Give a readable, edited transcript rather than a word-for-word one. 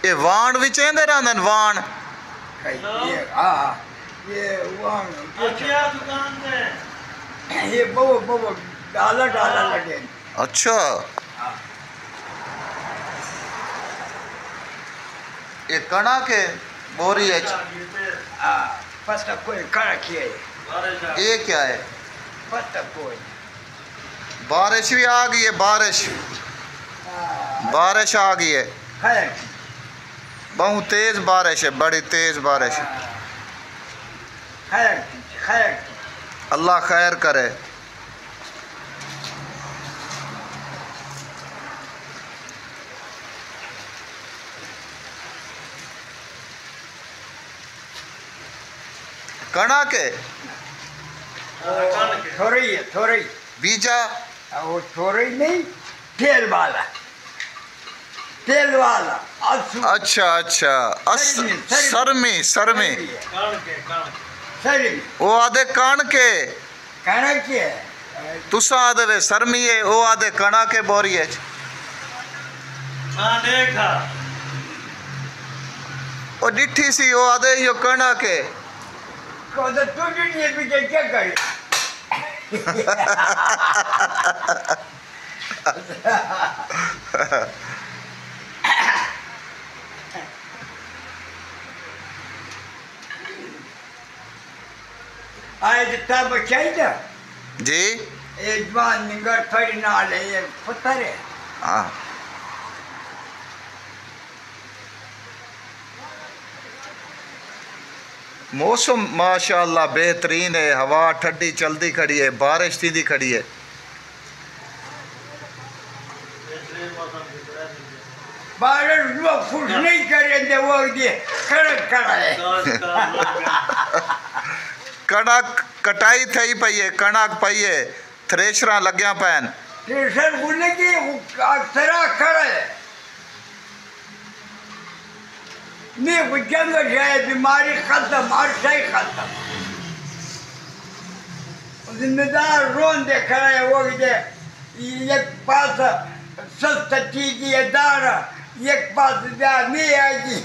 ये वाण भी चेंदे रहंदन वाण ये हाँ ये वाण अच्छा दुकान में ये वो डाला डाला लगे अच्छा हाँ ये कणा के बोरी है हाँ पता कोई कड़ा किए ये क्या है पता कोई बारिश भी आ गई है बारिश बारिश आ गई है खैर बहुत तेज बारिश है बड़ी तेज बारिश है खैर खैर अल्लाह खैर करे कणा के थोड़ी है थोड़ी बीजा वो थोड़ी नहीं तेल वाला आंसू अच्छा अच्छा सरमी सरमी सरी वो आधे कण के कहना क्या तुसा आधे वे सरमी है वो आधे कणा के बोरी है हाँ देखा वो डिठी सी वो आधे यो कणा के को तो तू नहीं है पीछे क्या करे आज तब चाहिए जी एक बार निगर थोड़ी ना ले ये पत्थर है हाँ मौसम माशाल्लाह बेहतरीन है हवा ठंडी चलती खड़ी है बारिश थी खड़ी है बारिश वो खुश नहीं करेंगे वो ये कड़क कड़ा है कणक कटाई थई पई है कणक पई है थ्रेशरा लग्या पैन ट्रेसर बोलने की अक्सरा खड़ा है नहीं वो जंग जाए बीमारी खत्म हर सही खत्म जिम्मेदार रोन दे खड़ा है वो एक पास सस्ता चीज ये दार एक पास नहीं आएगी